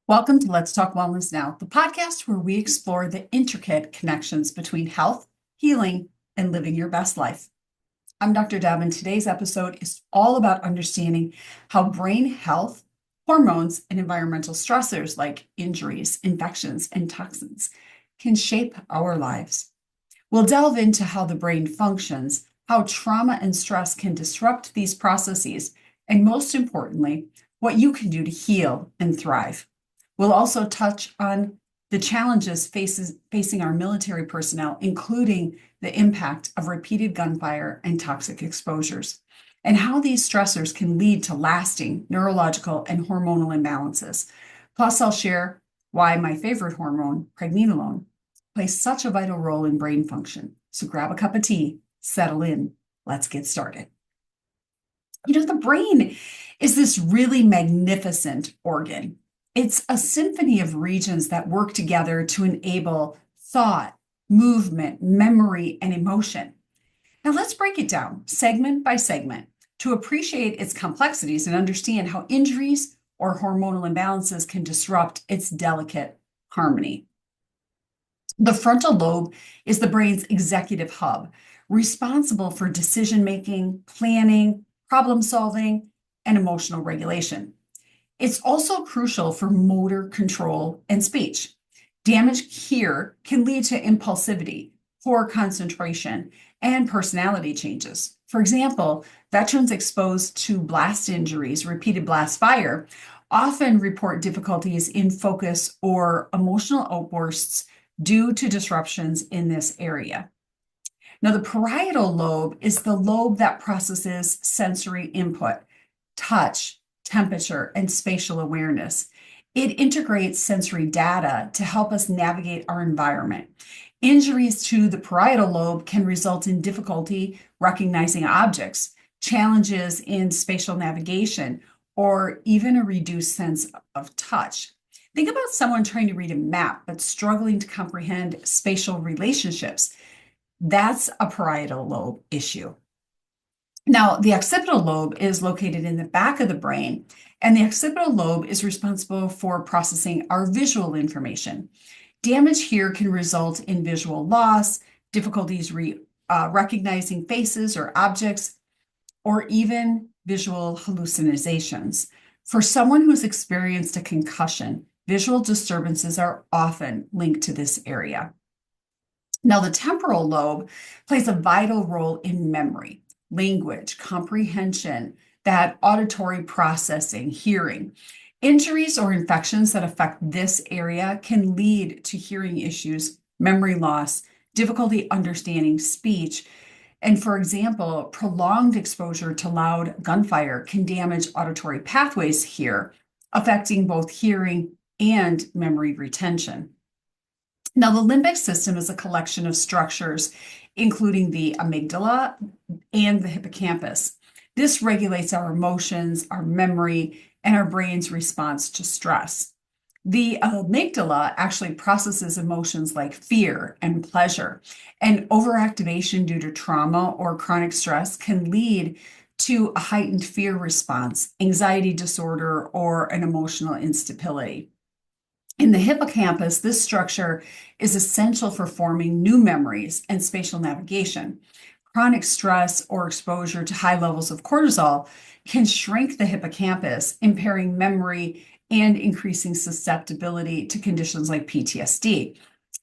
Welcome to Let's Talk Wellness Now, the podcast where we explore the intricate connections between health, healing, and living your best life. I'm Dr. Deb, and today's episode is all about understanding how brain health, hormones, and environmental stressors like injuries, infections, and toxins can shape our lives. We'll delve into how the brain functions, how trauma and stress can disrupt these processes, and most importantly, what you can do to heal and thrive. We'll also touch on the challenges facing our military personnel, including the impact of repeated gunfire and toxic exposures, and how these stressors can lead to lasting neurological and hormonal imbalances. Plus, I'll share why my favorite hormone, pregnenolone, plays such a vital role in brain function. So grab a cup of tea, settle in, let's get started. The brain is this really magnificent organ. It's a symphony of regions that work together to enable thought, movement, memory, and emotion. Now let's break it down segment by segment to appreciate its complexities and understand how injuries or hormonal imbalances can disrupt its delicate harmony. The frontal lobe is the brain's executive hub, responsible for decision-making, planning, problem-solving, and emotional regulation. It's also crucial for motor control and speech. Damage here can lead to impulsivity, poor concentration, and personality changes. For example, veterans exposed to blast injuries, repeated blast fire, often report difficulties in focus or emotional outbursts due to disruptions in this area. Now, the parietal lobe is the lobe that processes sensory input, touch, temperature, and spatial awareness. It integrates sensory data to help us navigate our environment. Injuries to the parietal lobe can result in difficulty recognizing objects, challenges in spatial navigation, or even a reduced sense of touch. Think about someone trying to read a map but struggling to comprehend spatial relationships. That's a parietal lobe issue. Now, the occipital lobe is located in the back of the brain, and the occipital lobe is responsible for processing our visual information. Damage here can result in visual loss, difficulties recognizing faces or objects, or even visual hallucinations. For someone who's experienced a concussion, visual disturbances are often linked to this area. Now, the temporal lobe plays a vital role in memory, language, comprehension, that auditory processing, hearing. Injuries or infections that affect this area can lead to hearing issues, memory loss, difficulty understanding speech, and for example, prolonged exposure to loud gunfire can damage auditory pathways here, affecting both hearing and memory retention. Now, the limbic system is a collection of structures, including the amygdala and the hippocampus. This regulates our emotions, our memory, and our brain's response to stress. The amygdala actually processes emotions like fear and pleasure, and overactivation due to trauma or chronic stress can lead to a heightened fear response, anxiety disorder, or an emotional instability. In the hippocampus, this structure is essential for forming new memories and spatial navigation. Chronic stress or exposure to high levels of cortisol can shrink the hippocampus, impairing memory and increasing susceptibility to conditions like PTSD.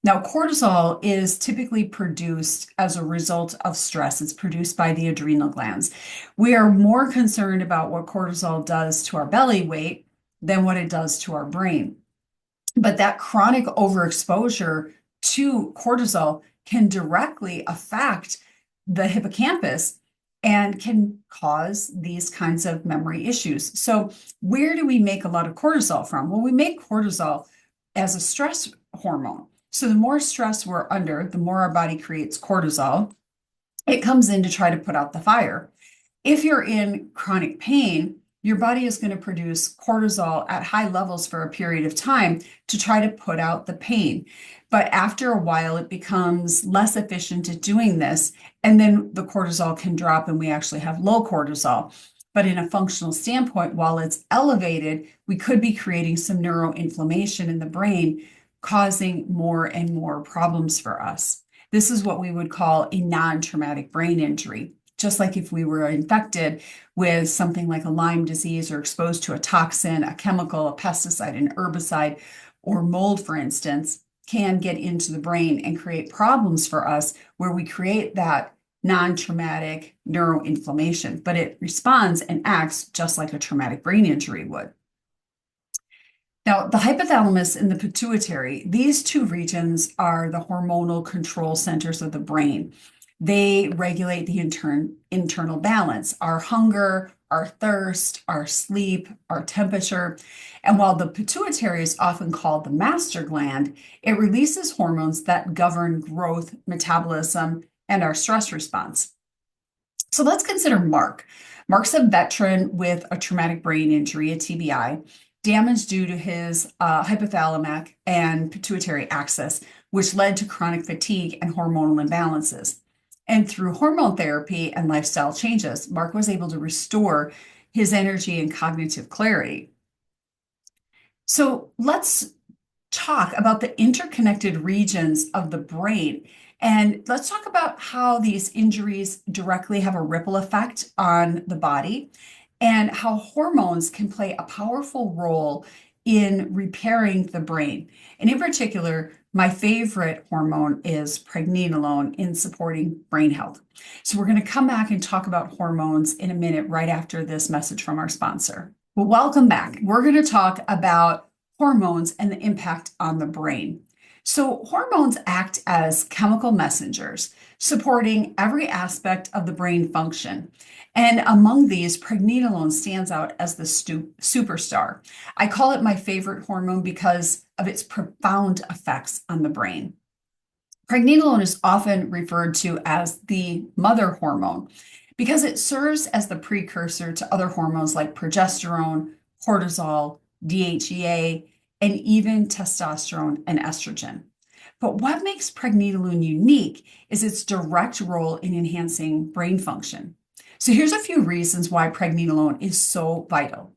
Now, cortisol is typically produced as a result of stress. It's produced by the adrenal glands. We are more concerned about what cortisol does to our belly weight than what it does to our brain. But that chronic overexposure to cortisol can directly affect the hippocampus and can cause these kinds of memory issues. So where do we make a lot of cortisol from? Well, we make cortisol as a stress hormone. So the more stress we're under, the more our body creates cortisol. It comes in to try to put out the fire. If you're in chronic pain, your body is going to produce cortisol at high levels for a period of time to try to put out the pain. But after a while, it becomes less efficient at doing this, and then the cortisol can drop and we actually have low cortisol. But in a functional standpoint, while it's elevated, we could be creating some neuroinflammation in the brain, causing more and more problems for us. This is what we would call a non-traumatic brain injury. Just like if we were infected with something like a Lyme disease or exposed to a toxin, a chemical, a pesticide, an herbicide, or mold, for instance, can get into the brain and create problems for us where we create that non-traumatic neuroinflammation, but it responds and acts just like a traumatic brain injury would. Now, the hypothalamus and the pituitary, these two regions are the hormonal control centers of the brain. They regulate the internal balance, our hunger, our thirst, our sleep, our temperature. And while the pituitary is often called the master gland, it releases hormones that govern growth, metabolism, and our stress response. So let's consider Mark. Mark's a veteran with a traumatic brain injury, a TBI, damage due to his hypothalamic and pituitary axis, which led to chronic fatigue and hormonal imbalances. And through hormone therapy and lifestyle changes, Mark was able to restore his energy and cognitive clarity. So let's talk about the interconnected regions of the brain. And let's talk about how these injuries directly have a ripple effect on the body and how hormones can play a powerful role in repairing the brain. And in particular, my favorite hormone is pregnenolone in supporting brain health. So we're going to come back and talk about hormones in a minute right after this message from our sponsor. Well, welcome back. We're going to talk about hormones and the impact on the brain. So hormones act as chemical messengers, supporting every aspect of the brain function. And among these, pregnenolone stands out as the superstar. I call it my favorite hormone because of its profound effects on the brain. Pregnenolone is often referred to as the mother hormone because it serves as the precursor to other hormones like progesterone, cortisol, DHEA, and even testosterone and estrogen. But what makes pregnenolone unique is its direct role in enhancing brain function. So here's a few reasons why pregnenolone is so vital.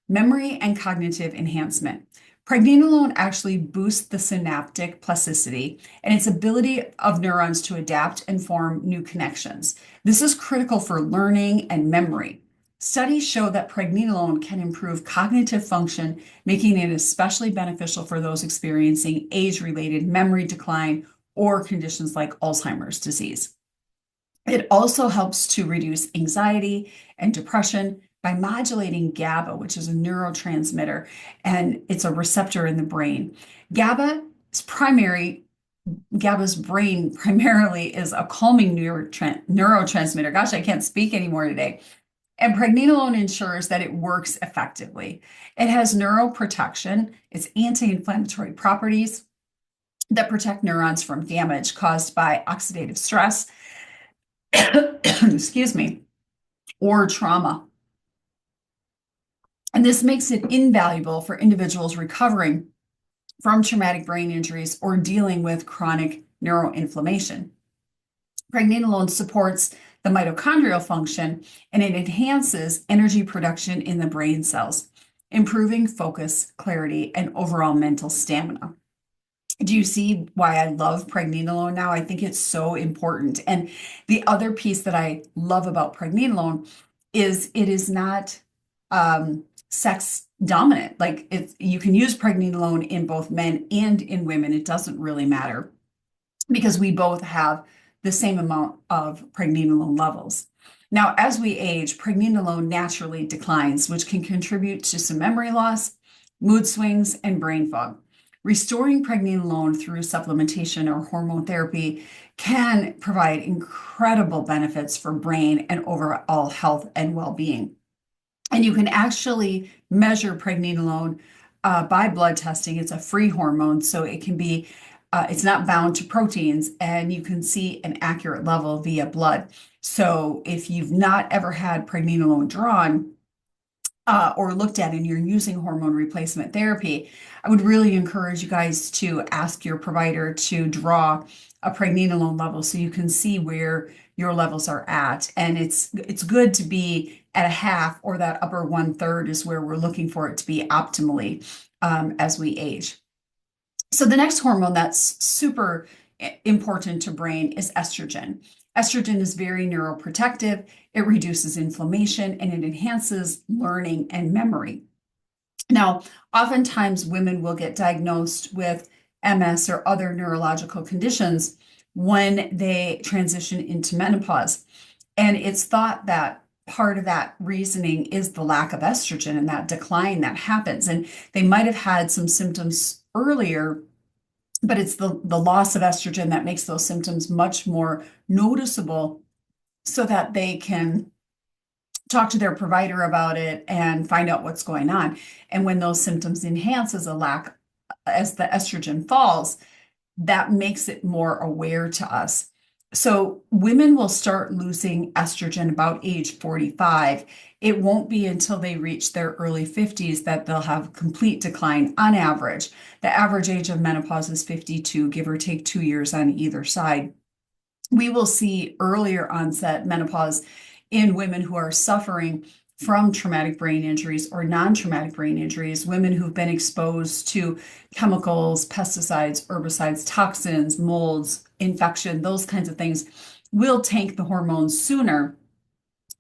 Memory and cognitive enhancement. Pregnenolone actually boosts the synaptic plasticity and its ability of neurons to adapt and form new connections. This is critical for learning and memory. Studies show that pregnenolone can improve cognitive function, making it especially beneficial for those experiencing age-related memory decline or conditions like Alzheimer's disease. It also helps to reduce anxiety and depression by modulating GABA, which is a neurotransmitter, and it's a receptor in the brain. GABA's brain primarily is a calming neurotransmitter. Gosh, I can't speak anymore today. And pregnenolone ensures that it works effectively. It has neuroprotection, its anti-inflammatory properties that protect neurons from damage caused by oxidative stress, excuse me, or trauma. And this makes it invaluable for individuals recovering from traumatic brain injuries or dealing with chronic neuroinflammation. Pregnenolone supports the mitochondrial function and it enhances energy production in the brain cells, improving focus, clarity, and overall mental stamina. Do you see why I love pregnenolone now? I think it's so important. And the other piece that I love about pregnenolone is it is not sex dominant. Like you can use pregnenolone in both men and in women. It doesn't really matter because we both have the same amount of pregnenolone levels. Now, as we age, pregnenolone naturally declines, which can contribute to some memory loss, mood swings, and brain fog. Restoring pregnenolone through supplementation or hormone therapy can provide incredible benefits for brain and overall health and well-being. And you can actually measure pregnenolone by blood testing. It's a free hormone, so it can be, it's not bound to proteins, and you can see an accurate level via blood. So if you've not ever had pregnenolone drawn, or looked at and you're using hormone replacement therapy, I would really encourage you guys to ask your provider to draw a pregnenolone level so you can see where your levels are at. And it's good to be at a half, or that upper 1/3 is where we're looking for it to be optimally as we age. So the next hormone that's super important to brain is estrogen. Estrogen is very neuroprotective. It reduces inflammation and it enhances learning and memory. Now, oftentimes women will get diagnosed with MS or other neurological conditions when they transition into menopause. And it's thought that part of that reasoning is the lack of estrogen and that decline that happens. And they might have had some symptoms earlier, but it's the loss of estrogen that makes those symptoms much more noticeable so that they can talk to their provider about it and find out what's going on. And when those symptoms enhance as the estrogen falls, that makes it more aware to us. So women will start losing estrogen about age 45. It won't be until they reach their early 50s that they'll have complete decline on average. The average age of menopause is 52, give or take 2 years on either side. We will see earlier onset menopause in women who are suffering from traumatic brain injuries or non-traumatic brain injuries, women who've been exposed to chemicals, pesticides, herbicides, toxins, molds, infection, those kinds of things will tank the hormones sooner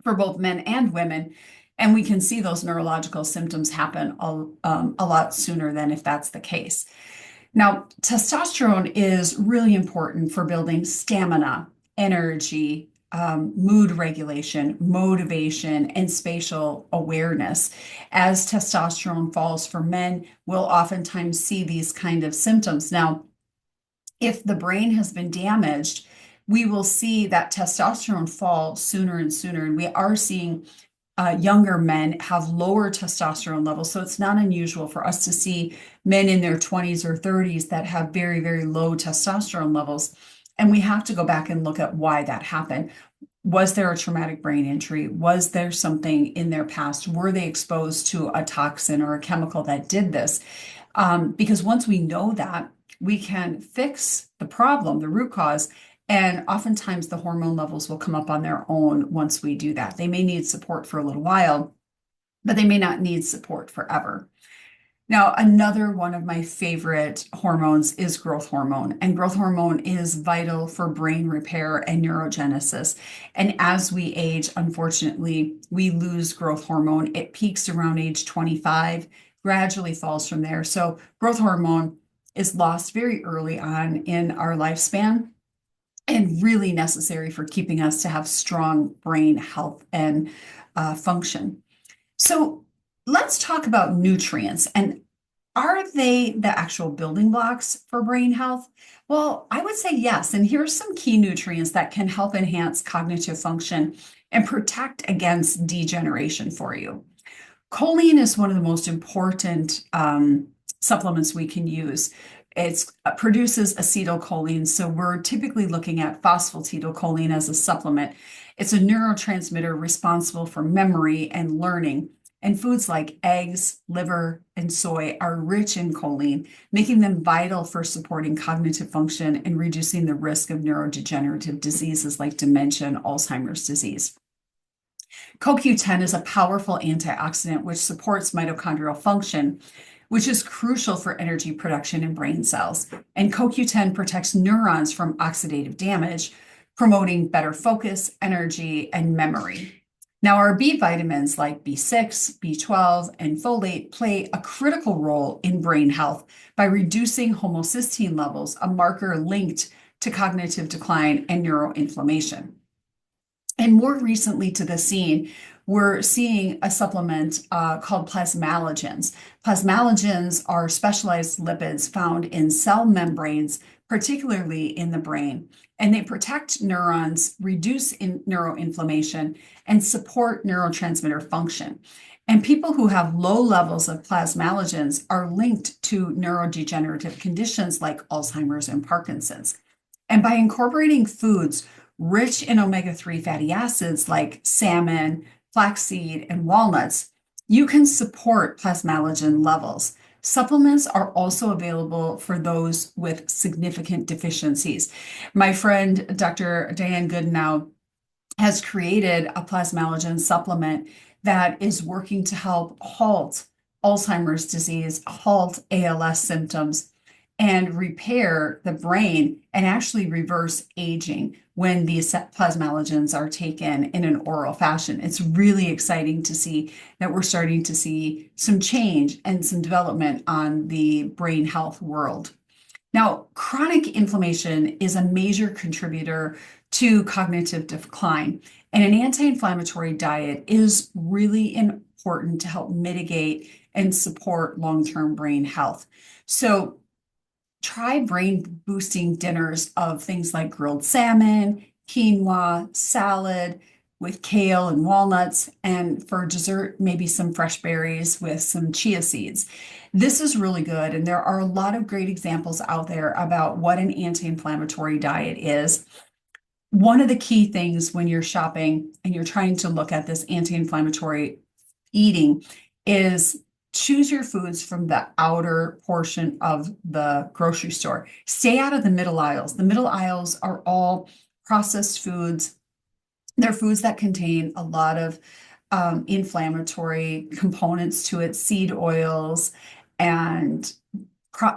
for both men and women. And we can see those neurological symptoms happen a lot sooner than if that's the case. Now, testosterone is really important for building stamina, energy, mood regulation, motivation, and spatial awareness. As testosterone falls for men, we'll oftentimes see these kind of symptoms. Now, if the brain has been damaged, we will see that testosterone fall sooner and sooner. And we are seeing younger men have lower testosterone levels. So it's not unusual for us to see men in their 20s or 30s that have very, very low testosterone levels. And we have to go back and look at why that happened. Was there a traumatic brain injury? Was there something in their past? Were they exposed to a toxin or a chemical that did this? Because once we know that, we can fix the problem, the root cause. And oftentimes the hormone levels will come up on their own once we do that. They may need support for a little while, but they may not need support forever. Now, another one of my favorite hormones is growth hormone, and growth hormone is vital for brain repair and neurogenesis. And as we age, unfortunately, we lose growth hormone. It peaks around age 25, gradually falls from there. So growth hormone is lost very early on in our lifespan and really necessary for keeping us to have strong brain health and function. So let's talk about nutrients. And are they the actual building blocks for brain health? Well, I would say yes. And here's some key nutrients that can help enhance cognitive function and protect against degeneration for you. Choline is one of the most important supplements we can use. It produces acetylcholine, so we're typically looking at phosphatidylcholine as a supplement. It's a neurotransmitter responsible for memory and learning. And foods like eggs, liver, and soy are rich in choline, making them vital for supporting cognitive function and reducing the risk of neurodegenerative diseases like dementia and Alzheimer's disease. CoQ10 is a powerful antioxidant which supports mitochondrial function, which is crucial for energy production in brain cells. And CoQ10 protects neurons from oxidative damage, promoting better focus, energy, and memory. Now, our B vitamins like B6, B12, and folate play a critical role in brain health by reducing homocysteine levels, a marker linked to cognitive decline and neuroinflammation. And more recently to the scene, we're seeing a supplement called plasmalogens. Plasmalogens are specialized lipids found in cell membranes, particularly in the brain, and they protect neurons, reduce neuroinflammation, and support neurotransmitter function. And people who have low levels of plasmalogens are linked to neurodegenerative conditions like Alzheimer's and Parkinson's. And by incorporating foods rich in omega-3 fatty acids like salmon, flaxseed, and walnuts, you can support plasmalogen levels. Supplements are also available for those with significant deficiencies. My friend, Dr. Diane Goodenow, has created a plasmalogen supplement that is working to help halt Alzheimer's disease, halt ALS symptoms, and repair the brain and actually reverse aging when these plasmalogens are taken in an oral fashion. It's really exciting to see that we're starting to see some change and some development on the brain health world. Now, chronic inflammation is a major contributor to cognitive decline, and an anti-inflammatory diet is really important to help mitigate and support long-term brain health. So, try brain boosting dinners of things like grilled salmon, quinoa, salad with kale and walnuts, and for dessert, maybe some fresh berries with some chia seeds. This is really good, and there are a lot of great examples out there about what an anti-inflammatory diet is. One of the key things when you're shopping and you're trying to look at this anti-inflammatory eating is choose your foods from the outer portion of the grocery store. Stay out of the middle aisles. The middle aisles are all processed foods. They're foods that contain a lot of inflammatory components to it, seed oils, and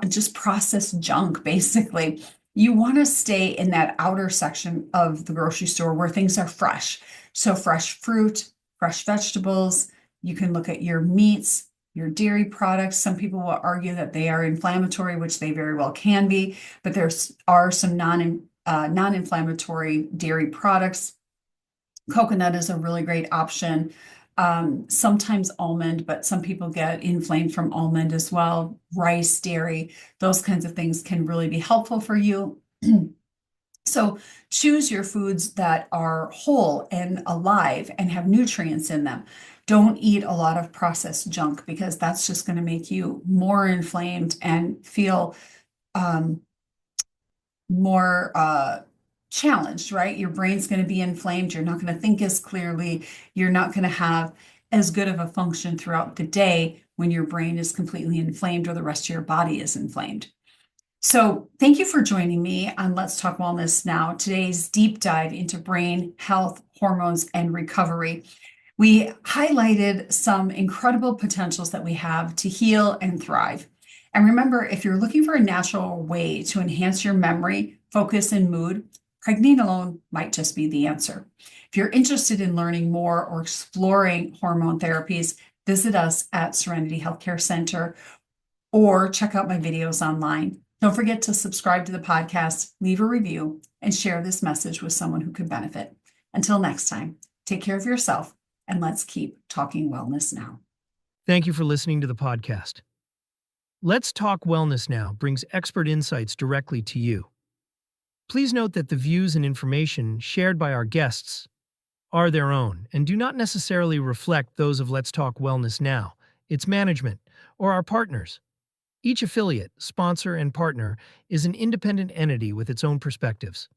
just processed junk, basically. You want to stay in that outer section of the grocery store where things are fresh. So fresh fruit, fresh vegetables. You can look at your meats, your dairy products. Some people will argue that they are inflammatory, which they very well can be, but there are some non-inflammatory dairy products. Coconut is a really great option. Sometimes almond, but some people get inflamed from almond as well. Rice, dairy, those kinds of things can really be helpful for you. So choose your foods that are whole and alive and have nutrients in them. Don't eat a lot of processed junk because that's just going to make you more inflamed and feel more challenged, right? Your brain's going to be inflamed. You're not going to think as clearly. You're not going to have as good of a function throughout the day when your brain is completely inflamed or the rest of your body is inflamed. So thank you for joining me on Let's Talk Wellness Now, today's deep dive into brain health, hormones, and recovery. We highlighted some incredible potentials that we have to heal and thrive. And remember, if you're looking for a natural way to enhance your memory, focus, and mood, pregnant alone might just be the answer. If you're interested in learning more or exploring hormone therapies, visit us at Serenity Healthcare Center or check out my videos online. Don't forget to subscribe to the podcast, leave a review, and share this message with someone who could benefit. Until next time, take care of yourself, and let's keep talking wellness now. Thank you for listening to the podcast. Let's Talk Wellness Now brings expert insights directly to you. Please note that the views and information shared by our guests are their own and do not necessarily reflect those of Let's Talk Wellness Now, its management, or our partners. Each affiliate, sponsor, and partner is an independent entity with its own perspectives.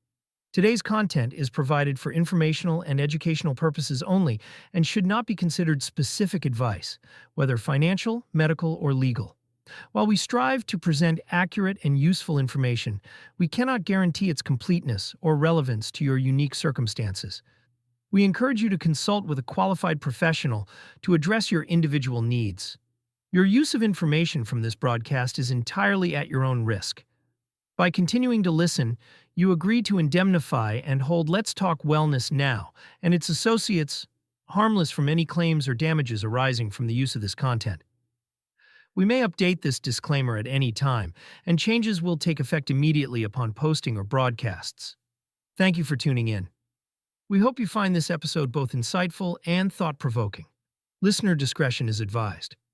Today's content is provided for informational and educational purposes only and should not be considered specific advice, whether financial, medical, or legal. While we strive to present accurate and useful information, we cannot guarantee its completeness or relevance to your unique circumstances. We encourage you to consult with a qualified professional to address your individual needs. Your use of information from this broadcast is entirely at your own risk. By continuing to listen, you agree to indemnify and hold Let's Talk Wellness Now and its associates harmless from any claims or damages arising from the use of this content. We may update this disclaimer at any time, and changes will take effect immediately upon posting or broadcasts. Thank you for tuning in. We hope you find this episode both insightful and thought-provoking. Listener discretion is advised.